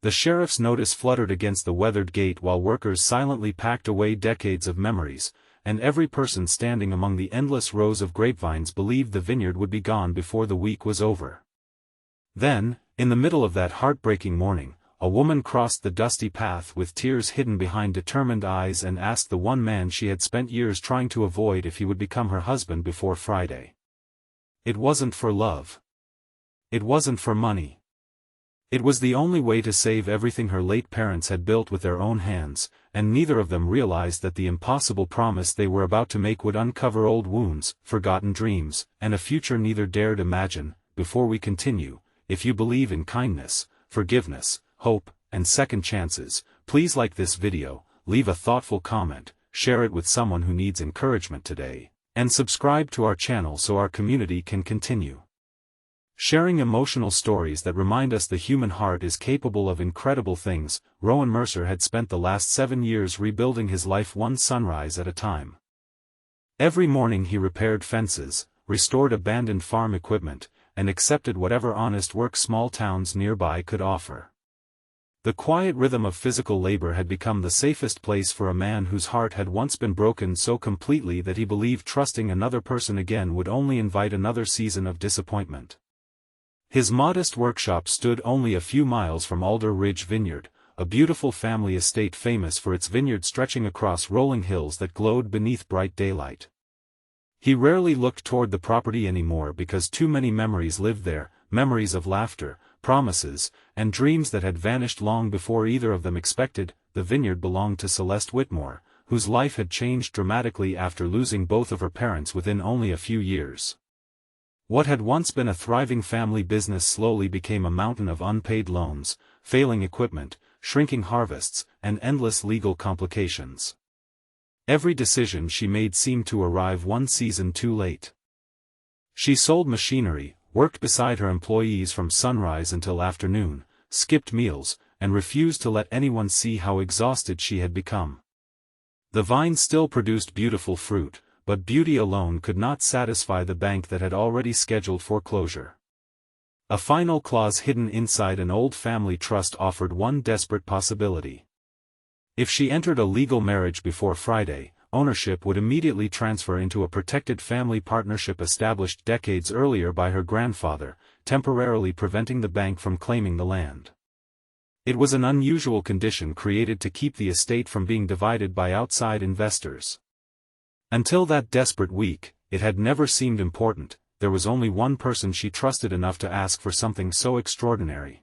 The sheriff's notice fluttered against the weathered gate while workers silently packed away decades of memories, and every person standing among the endless rows of grapevines believed the vineyard would be gone before the week was over. Then, in the middle of that heartbreaking morning, a woman crossed the dusty path with tears hidden behind determined eyes and asked the one man she had spent years trying to avoid if he would become her husband before Friday. It wasn't for love. It wasn't for money. It was the only way to save everything her late parents had built with their own hands, and neither of them realized that the impossible promise they were about to make would uncover old wounds, forgotten dreams, and a future neither dared imagine. Before we continue, if you believe in kindness, forgiveness, hope, and second chances, please like this video, leave a thoughtful comment, share it with someone who needs encouragement today, and subscribe to our channel so our community can continue sharing emotional stories that remind us the human heart is capable of incredible things. Rowan Mercer had spent the last 7 years rebuilding his life one sunrise at a time. Every morning he repaired fences, restored abandoned farm equipment, and accepted whatever honest work small towns nearby could offer. The quiet rhythm of physical labor had become the safest place for a man whose heart had once been broken so completely that he believed trusting another person again would only invite another season of disappointment. His modest workshop stood only a few miles from Alder Ridge Vineyard, a beautiful family estate famous for its vineyard stretching across rolling hills that glowed beneath bright daylight. He rarely looked toward the property anymore because too many memories lived there, memories of laughter, promises, and dreams that had vanished long before either of them expected. The vineyard belonged to Celeste Whitmore, whose life had changed dramatically after losing both of her parents within only a few years. What had once been a thriving family business slowly became a mountain of unpaid loans, failing equipment, shrinking harvests, and endless legal complications. Every decision she made seemed to arrive one season too late. She sold machinery, worked beside her employees from sunrise until afternoon, skipped meals, and refused to let anyone see how exhausted she had become. The vine still produced beautiful fruit, but beauty alone could not satisfy the bank that had already scheduled foreclosure. A final clause hidden inside an old family trust offered one desperate possibility. If she entered a legal marriage before Friday, ownership would immediately transfer into a protected family partnership established decades earlier by her grandfather, temporarily preventing the bank from claiming the land. It was an unusual condition created to keep the estate from being divided by outside investors. Until that desperate week, it had never seemed important. There was only one person she trusted enough to ask for something so extraordinary.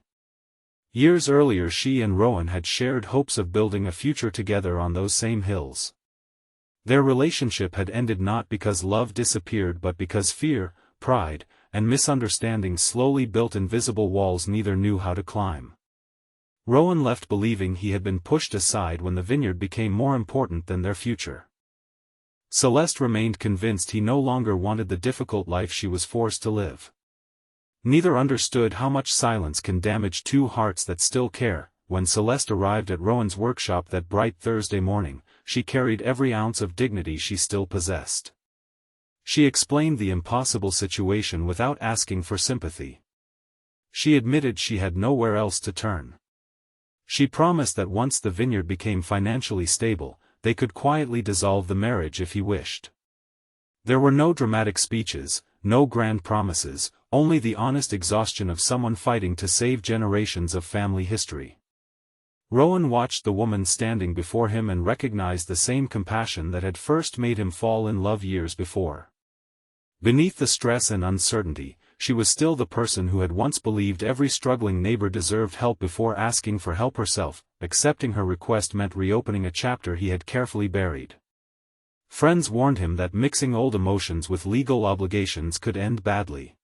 Years earlier she and Rowan had shared hopes of building a future together on those same hills. Their relationship had ended not because love disappeared but because fear, pride, and misunderstanding slowly built invisible walls neither knew how to climb. Rowan left believing he had been pushed aside when the vineyard became more important than their future. Celeste remained convinced he no longer wanted the difficult life she was forced to live. Neither understood how much silence can damage two hearts that still care. When Celeste arrived at Rowan's workshop that bright Thursday morning, she carried every ounce of dignity she still possessed. She explained the impossible situation without asking for sympathy. She admitted she had nowhere else to turn. She promised that once the vineyard became financially stable, they could quietly dissolve the marriage if he wished. There were no dramatic speeches, no grand promises, only the honest exhaustion of someone fighting to save generations of family history. Rowan watched the woman standing before him and recognized the same compassion that had first made him fall in love years before. Beneath the stress and uncertainty, she was still the person who had once believed every struggling neighbor deserved help before asking for help herself. Accepting her request meant reopening a chapter he had carefully buried. Friends warned him that mixing old emotions with legal obligations could end badly.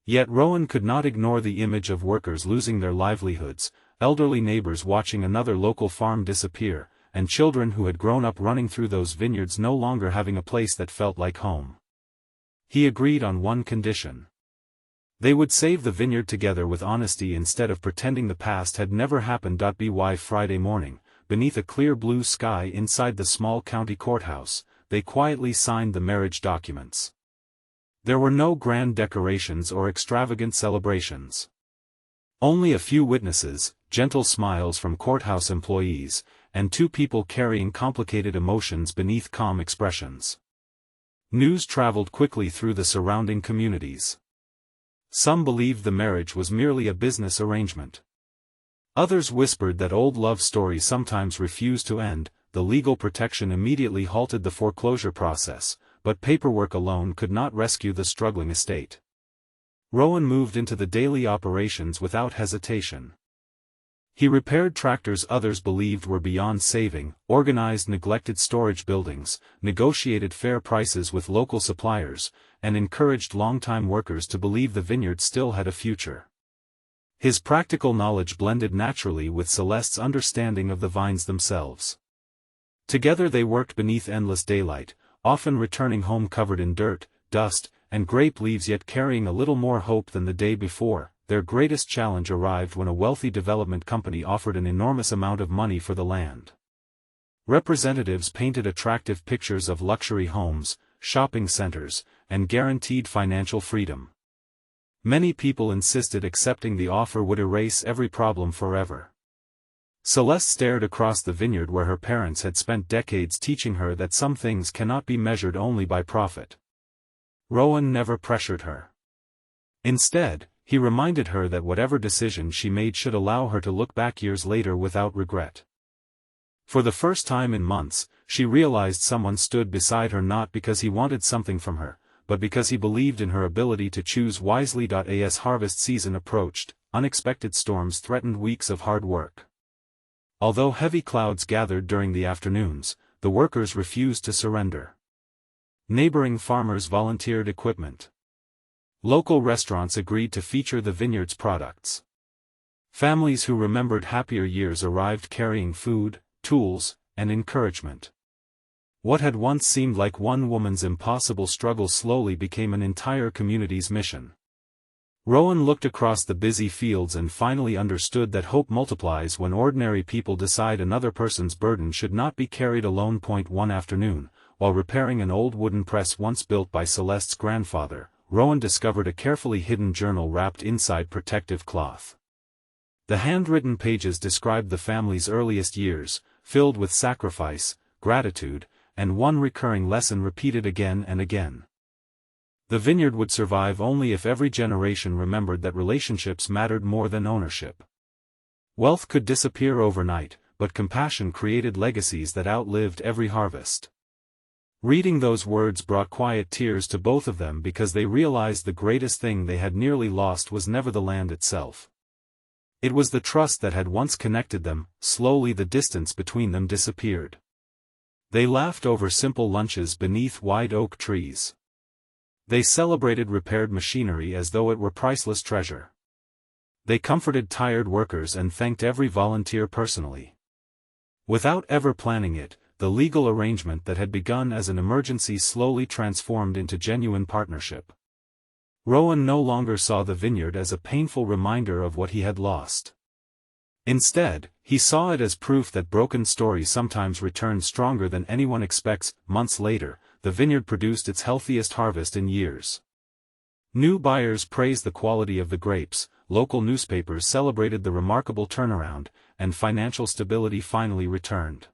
Yet Rowan could not ignore the image of workers losing their livelihoods, elderly neighbors watching another local farm disappear, and children who had grown up running through those vineyards no longer having a place that felt like home. He agreed on one condition. They would save the vineyard together with honesty instead of pretending the past had never happened. By Friday morning, beneath a clear blue sky inside the small county courthouse, they quietly signed the marriage documents. There were no grand decorations or extravagant celebrations. Only a few witnesses, gentle smiles from courthouse employees, and two people carrying complicated emotions beneath calm expressions. News traveled quickly through the surrounding communities. Some believed the marriage was merely a business arrangement. Others whispered that old love stories sometimes refused to end. The legal protection immediately halted the foreclosure process, but paperwork alone could not rescue the struggling estate. Rowan moved into the daily operations without hesitation. He repaired tractors others believed were beyond saving, organized neglected storage buildings, negotiated fair prices with local suppliers, and encouraged longtime workers to believe the vineyard still had a future. His practical knowledge blended naturally with Celeste's understanding of the vines themselves. Together they worked beneath endless daylight, often returning home covered in dirt, dust, and grape leaves, yet carrying a little more hope than the day before. Their greatest challenge arrived when a wealthy development company offered an enormous amount of money for the land. Representatives painted attractive pictures of luxury homes, shopping centers, and guaranteed financial freedom. Many people insisted accepting the offer would erase every problem forever. Celeste stared across the vineyard where her parents had spent decades teaching her that some things cannot be measured only by profit. Rowan never pressured her. Instead, he reminded her that whatever decision she made should allow her to look back years later without regret. For the first time in months, she realized someone stood beside her not because he wanted something from her, but because he believed in her ability to choose wisely. As harvest season approached, unexpected storms threatened weeks of hard work. Although heavy clouds gathered during the afternoons, the workers refused to surrender. Neighboring farmers volunteered equipment. Local restaurants agreed to feature the vineyard's products. Families who remembered happier years arrived carrying food, tools, and encouragement. What had once seemed like one woman's impossible struggle slowly became an entire community's mission. Rowan looked across the busy fields and finally understood that hope multiplies when ordinary people decide another person's burden should not be carried alone. One afternoon, while repairing an old wooden press once built by Celeste's grandfather, Rowan discovered a carefully hidden journal wrapped inside protective cloth. The handwritten pages described the family's earliest years, filled with sacrifice, gratitude, and one recurring lesson repeated again and again. The vineyard would survive only if every generation remembered that relationships mattered more than ownership. Wealth could disappear overnight, but compassion created legacies that outlived every harvest. Reading those words brought quiet tears to both of them because they realized the greatest thing they had nearly lost was never the land itself. It was the trust that had once connected them. Slowly the distance between them disappeared. They laughed over simple lunches beneath wide oak trees. They celebrated repaired machinery as though it were priceless treasure. They comforted tired workers and thanked every volunteer personally. Without ever planning it, the legal arrangement that had begun as an emergency slowly transformed into genuine partnership. Rowan no longer saw the vineyard as a painful reminder of what he had lost. Instead, he saw it as proof that broken stories sometimes return stronger than anyone expects. Months later, the vineyard produced its healthiest harvest in years. New buyers praised the quality of the grapes, local newspapers celebrated the remarkable turnaround, and financial stability finally returned.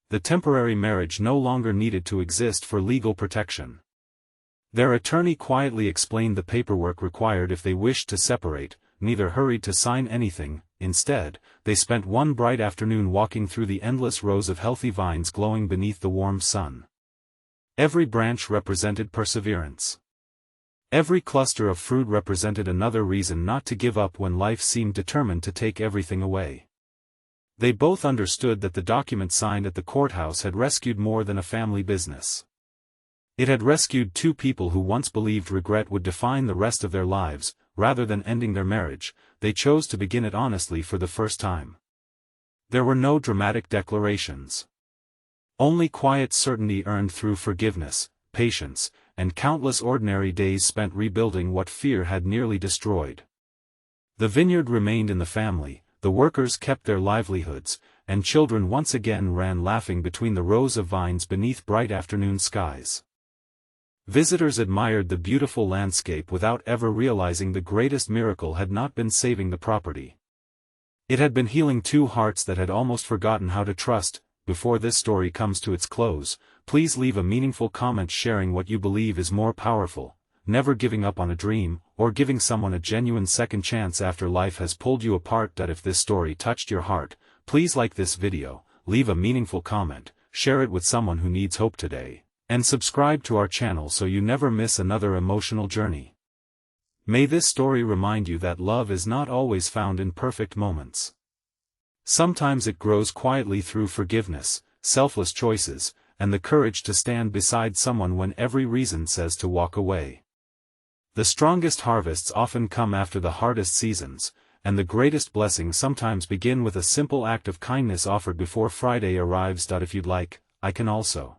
The temporary marriage no longer needed to exist for legal protection. Their attorney quietly explained the paperwork required if they wished to separate. Neither hurried to sign anything. Instead, they spent one bright afternoon walking through the endless rows of healthy vines glowing beneath the warm sun. Every branch represented perseverance. Every cluster of fruit represented another reason not to give up when life seemed determined to take everything away. They both understood that the document signed at the courthouse had rescued more than a family business. It had rescued two people who once believed regret would define the rest of their lives. Rather than ending their marriage, they chose to begin it honestly for the first time. There were no dramatic declarations. Only quiet certainty earned through forgiveness, patience, and countless ordinary days spent rebuilding what fear had nearly destroyed. The vineyard remained in the family, the workers kept their livelihoods, and children once again ran laughing between the rows of vines beneath bright afternoon skies. Visitors admired the beautiful landscape without ever realizing the greatest miracle had not been saving the property. It had been healing two hearts that had almost forgotten how to trust. Before this story comes to its close, please leave a meaningful comment sharing what you believe is more powerful: never giving up on a dream, or giving someone a genuine second chance after life has pulled you apart. If this story touched your heart, please like this video, leave a meaningful comment, share it with someone who needs hope today, and subscribe to our channel so you never miss another emotional journey. May this story remind you that love is not always found in perfect moments. Sometimes it grows quietly through forgiveness, selfless choices, and the courage to stand beside someone when every reason says to walk away. The strongest harvests often come after the hardest seasons, and the greatest blessings sometimes begin with a simple act of kindness offered before Friday arrives. If you'd like, I can also